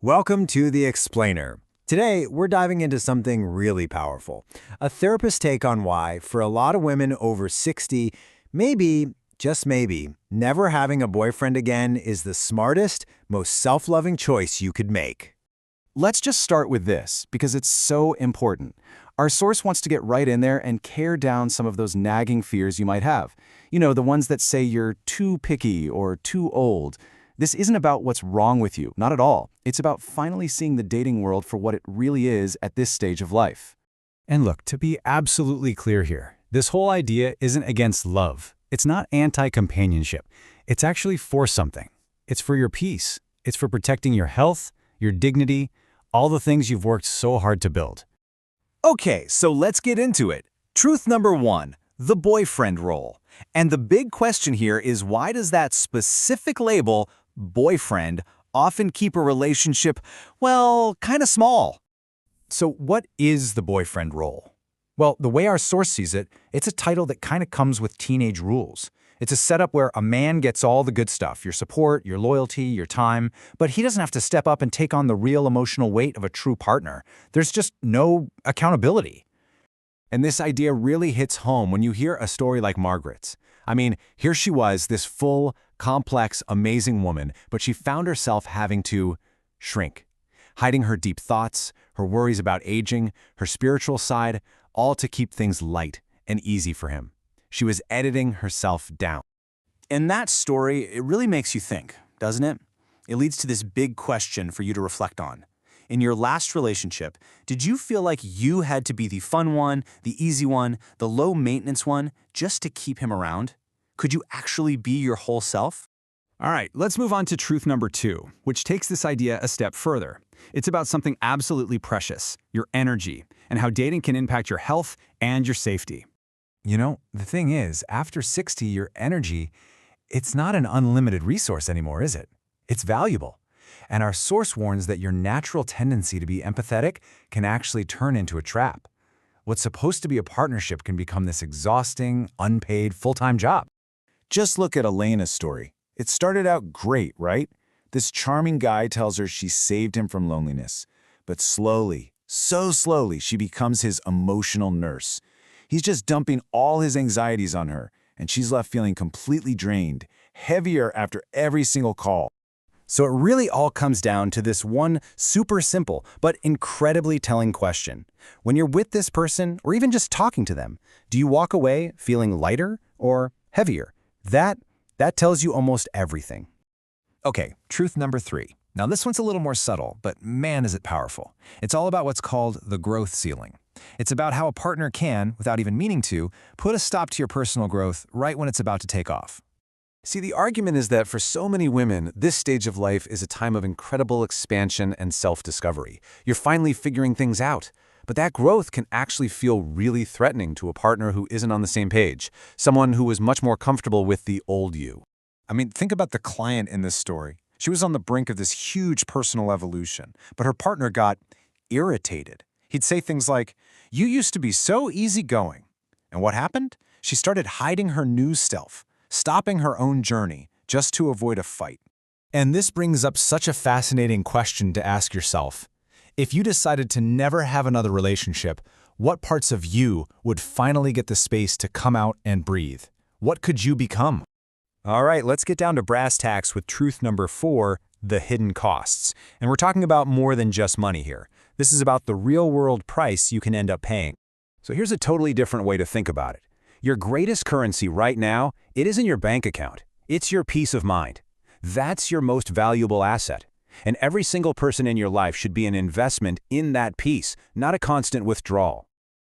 Welcome to The Explainer. Today, we're diving into something really powerful. A therapist's take on why, for a lot of women over 60, maybe, just maybe, never having a boyfriend again is the smartest, most self-loving choice you could make. Let's just start with this, because it's so important. Our source wants to get right in there and tear down some of those nagging fears you might have. You know, the ones that say you're too picky or too old. This isn't about what's wrong with you, not at all. It's about finally seeing the dating world for what it really is at this stage of life. And look, to be absolutely clear here, this whole idea isn't against love. It's not anti-companionship. It's actually for something. It's for your peace. It's for protecting your health, your dignity, all the things you've worked so hard to build. Okay, so let's get into it. Truth number one, the boyfriend role. And the big question here is, why does that specific label, boyfriend, often keep a relationship, well, kind of small? So what is the boyfriend role? Well, the way our source sees it, it's a title that kind of comes with teenage rules. It's a setup where a man gets all the good stuff, your support, your loyalty, your time, but he doesn't have to step up and take on the real emotional weight of a true partner. There's just no accountability. And this idea really hits home when you hear a story like Margaret's. I mean, here she was, this full, complex, amazing woman, but she found herself having to shrink, hiding her deep thoughts, her worries about aging, her spiritual side, all to keep things light and easy for him. She was editing herself down. In that story, it really makes you think, doesn't it? It leads to this big question for you to reflect on. In your last relationship, did you feel like you had to be the fun one, the easy one, the low-maintenance one, just to keep him around? Could you actually be your whole self? All right, let's move on to truth number two, which takes this idea a step further. It's about something absolutely precious, your energy, and how dating can impact your health and your safety. You know, the thing is, after 60, your energy, it's not an unlimited resource anymore, is it? It's valuable. And our source warns that your natural tendency to be empathetic can actually turn into a trap. What's supposed to be a partnership can become this exhausting, unpaid, full-time job. Just look at Elena's story. It started out great, right? This charming guy tells her she saved him from loneliness. But slowly, so slowly, she becomes his emotional nurse. He's just dumping all his anxieties on her, and she's left feeling completely drained, heavier after every single call. So it really all comes down to this one super simple but incredibly telling question. When you're with this person, or even just talking to them, do you walk away feeling lighter or heavier? That tells you almost everything. Okay, truth number three. Now this one's a little more subtle, but man is it powerful. It's all about what's called the growth ceiling. It's about how a partner can, without even meaning to, put a stop to your personal growth right when it's about to take off. See, the argument is that for so many women, this stage of life is a time of incredible expansion and self-discovery. You're finally figuring things out. But that growth can actually feel really threatening to a partner who isn't on the same page, someone who is much more comfortable with the old you. I mean, think about the client in this story. She was on the brink of this huge personal evolution, but her partner got irritated. He'd say things like, "You used to be so easygoing." And what happened? She started hiding her new self, stopping her own journey just to avoid a fight. And this brings up such a fascinating question to ask yourself. If you decided to never have another relationship, what parts of you would finally get the space to come out and breathe? What could you become? All right, let's get down to brass tacks with truth number 4, the hidden costs. And we're talking about more than just money here. This is about the real-world price you can end up paying. So here's a totally different way to think about it. Your greatest currency right now, it isn't your bank account. It's your peace of mind. That's your most valuable asset. And every single person in your life should be an investment in that peace, not a constant withdrawal.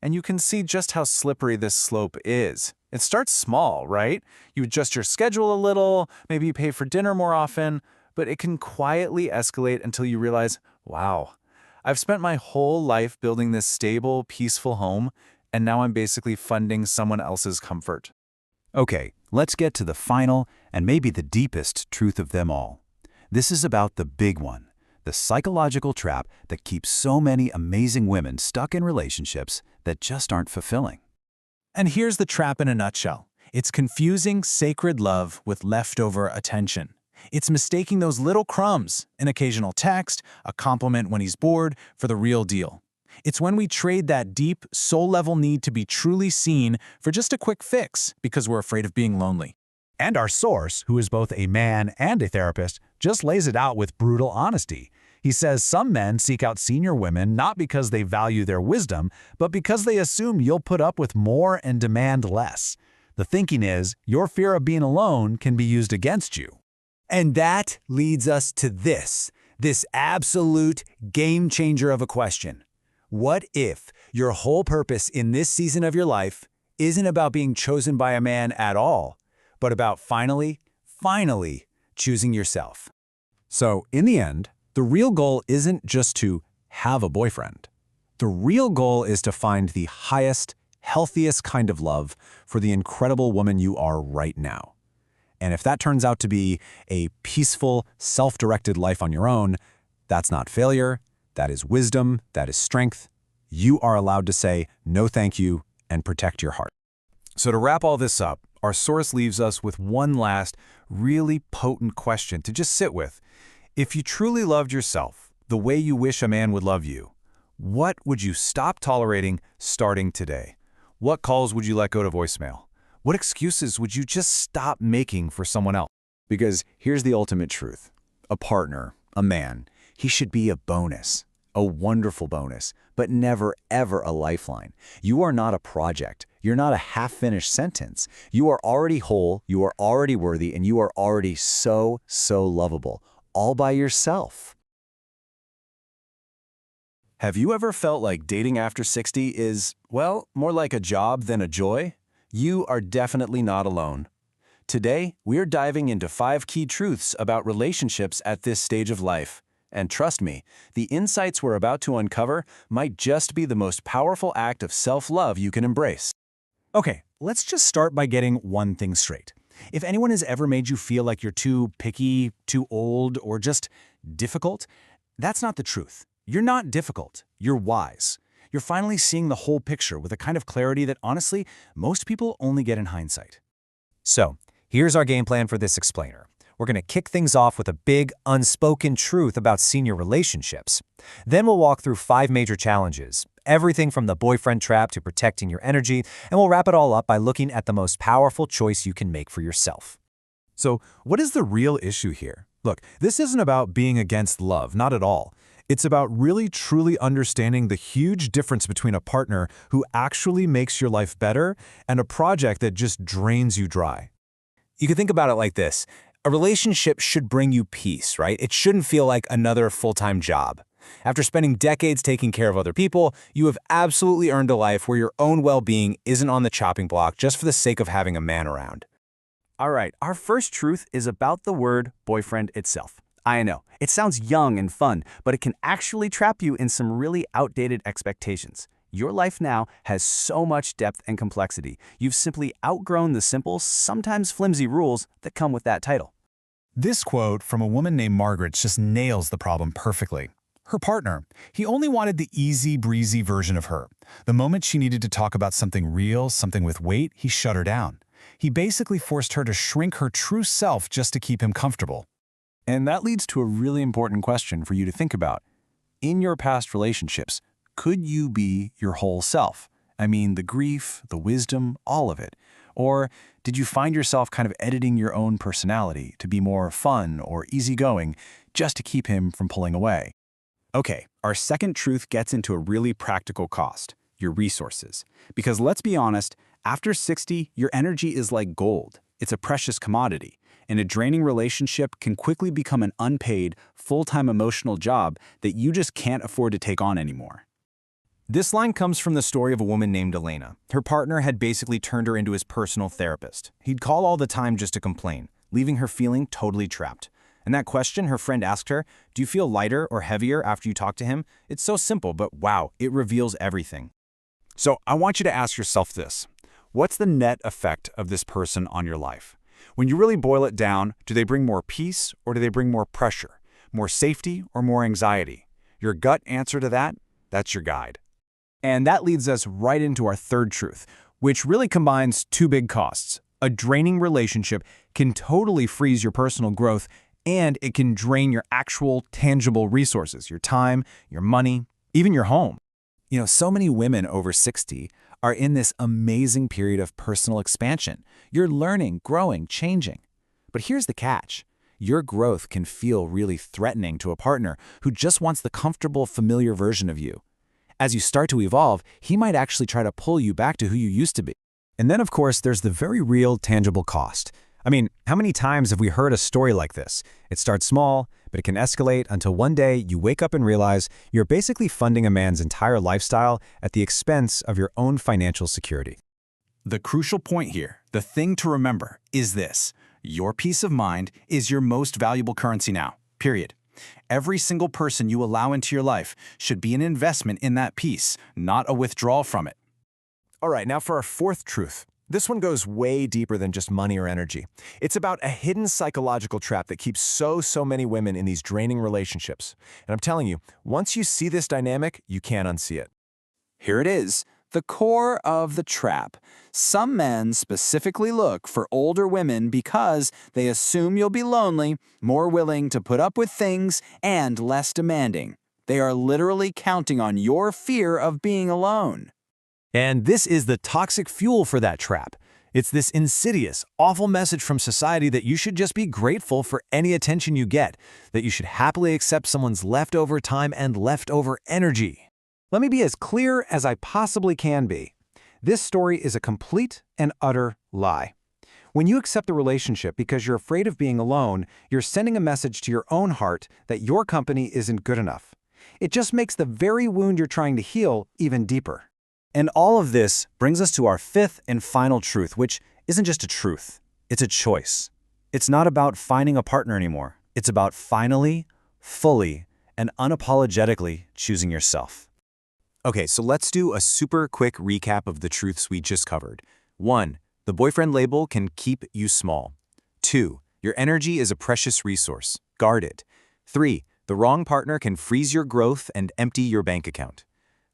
And you can see just how slippery this slope is. It starts small, right? You adjust your schedule a little, maybe you pay for dinner more often, but it can quietly escalate until you realize, wow, I've spent my whole life building this stable, peaceful home, and now I'm basically funding someone else's comfort. Okay, let's get to the final and maybe the deepest truth of them all. This is about the big one, the psychological trap that keeps so many amazing women stuck in relationships that just aren't fulfilling. And here's the trap in a nutshell. It's confusing sacred love with leftover attention. It's mistaking those little crumbs, an occasional text, a compliment when he's bored, for the real deal. It's when we trade that deep, soul-level need to be truly seen for just a quick fix because we're afraid of being lonely. And our source, who is both a man and a therapist, just lays it out with brutal honesty. He says some men seek out senior women not because they value their wisdom, but because they assume you'll put up with more and demand less. The thinking is, your fear of being alone can be used against you. And that leads us to this absolute game changer of a question. What if your whole purpose in this season of your life isn't about being chosen by a man at all, but about finally choosing yourself? So, in the end, the real goal isn't just to have a boyfriend. The real goal is to find the highest, healthiest kind of love for the incredible woman you are right now. And if that turns out to be a peaceful, self-directed life on your own, that's not failure, that is wisdom, that is strength. You are allowed to say no thank you and protect your heart. So to wrap all this up, our source leaves us with one last, really potent question to just sit with. If you truly loved yourself the way you wish a man would love you, what would you stop tolerating starting today? What calls would you let go to voicemail? What excuses would you just stop making for someone else? Because here's the ultimate truth. A partner, a man, he should be a bonus, a wonderful bonus, but never ever a lifeline. You are not a project. You're not a half-finished sentence. You are already whole, you are already worthy, and you are already so lovable, all by yourself. Have you ever felt like dating after 60 is, well, more like a job than a joy? You are definitely not alone. Today, we're diving into 5 key truths about relationships at this stage of life. And trust me, the insights we're about to uncover might just be the most powerful act of self-love you can embrace. Okay, let's just start by getting one thing straight. If anyone has ever made you feel like you're too picky, too old, or just difficult, that's not the truth. You're not difficult. You're wise. You're finally seeing the whole picture with a kind of clarity that, honestly, most people only get in hindsight. So, here's our game plan for this explainer. We're going to kick things off with a big, unspoken truth about senior relationships. Then we'll walk through 5 major challenges, everything from the boyfriend trap to protecting your energy, and we'll wrap it all up by looking at the most powerful choice you can make for yourself. So, what is the real issue here? Look, this isn't about being against love, not at all. It's about really truly understanding the huge difference between a partner who actually makes your life better and a project that just drains you dry. You can think about it like this. A relationship should bring you peace, right? It shouldn't feel like another full-time job. After spending decades taking care of other people, you have absolutely earned a life where your own well-being isn't on the chopping block just for the sake of having a man around. All right, our first truth is about the word boyfriend itself. I know, it sounds young and fun, but it can actually trap you in some really outdated expectations. Your life now has so much depth and complexity. You've simply outgrown the simple, sometimes flimsy rules that come with that title. This quote from a woman named Margaret just nails the problem perfectly. Her partner, he only wanted the easy breezy version of her. The moment she needed to talk about something real, something with weight, he shut her down. He basically forced her to shrink her true self just to keep him comfortable. And that leads to a really important question for you to think about. In your past relationships, could you be your whole self? I mean, the grief, the wisdom, all of it. Or did you find yourself kind of editing your own personality to be more fun or easygoing just to keep him from pulling away? Okay, our second truth gets into a really practical cost, your resources. Because let's be honest, after 60, your energy is like gold. It's a precious commodity. And a draining relationship can quickly become an unpaid, full-time emotional job that you just can't afford to take on anymore. This line comes from the story of a woman named Elena. Her partner had basically turned her into his personal therapist. He'd call all the time just to complain, leaving her feeling totally trapped. And that question her friend asked her, do you feel lighter or heavier after you talk to him? It's so simple, but wow, it reveals everything. So I want you to ask yourself this. What's the net effect of this person on your life? When you really boil it down, do they bring more peace or do they bring more pressure, more safety or more anxiety? Your gut answer to that, that's your guide. And that leads us right into our third truth, which really combines 2 big costs. A draining relationship can totally freeze your personal growth And it can drain your actual tangible resources, your time, your money, even your home. You know, so many women over 60 are in this amazing period of personal expansion. You're learning, growing, changing. But here's the catch. Your growth can feel really threatening to a partner who just wants the comfortable, familiar version of you. As you start to evolve, he might actually try to pull you back to who you used to be. And then, of course, there's the very real, tangible cost. I mean, how many times have we heard a story like this? It starts small, but it can escalate until one day you wake up and realize you're basically funding a man's entire lifestyle at the expense of your own financial security. The crucial point here, the thing to remember, is this. Your peace of mind is your most valuable currency now, period. Every single person you allow into your life should be an investment in that peace, not a withdrawal from it. All right, now for our fourth truth. This one goes way deeper than just money or energy. It's about a hidden psychological trap that keeps so many women in these draining relationships. And I'm telling you, once you see this dynamic, you can't unsee it. Here it is, the core of the trap. Some men specifically look for older women because they assume you'll be lonely, more willing to put up with things, and less demanding. They are literally counting on your fear of being alone. And this is the toxic fuel for that trap. It's this insidious, awful message from society that you should just be grateful for any attention you get, that you should happily accept someone's leftover time and leftover energy. Let me be as clear as I possibly can be. This story is a complete and utter lie. When you accept the relationship because you're afraid of being alone, you're sending a message to your own heart that your company isn't good enough. It just makes the very wound you're trying to heal even deeper. And all of this brings us to our fifth and final truth, which isn't just a truth, it's a choice. It's not about finding a partner anymore. It's about finally, fully, and unapologetically choosing yourself. Okay, so let's do a super quick recap of the truths we just covered. 1. The boyfriend label can keep you small. 2. Your energy is a precious resource. Guard it. 3. The wrong partner can freeze your growth and empty your bank account.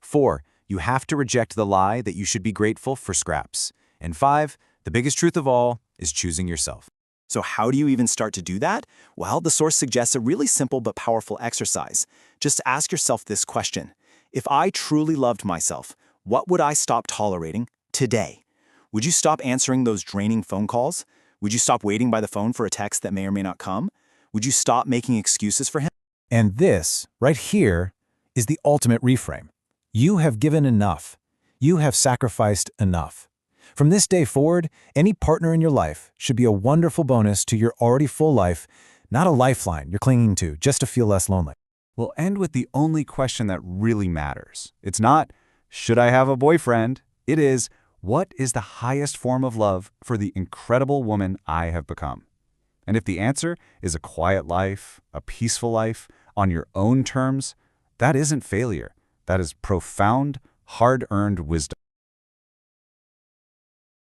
4. You have to reject the lie that you should be grateful for scraps. And 5, the biggest truth of all is choosing yourself. So how do you even start to do that? Well, the source suggests a really simple but powerful exercise. Just ask yourself this question. If I truly loved myself, what would I stop tolerating today? Would you stop answering those draining phone calls? Would you stop waiting by the phone for a text that may or may not come? Would you stop making excuses for him? And this, right here, is the ultimate reframe. You have given enough. You have sacrificed enough. From this day forward, any partner in your life should be a wonderful bonus to your already full life, not a lifeline you're clinging to just to feel less lonely. We'll end with the only question that really matters. It's not, should I have a boyfriend? It is, what is the highest form of love for the incredible woman I have become? And if the answer is a quiet life, a peaceful life, on your own terms, that isn't failure. That is profound, hard-earned wisdom.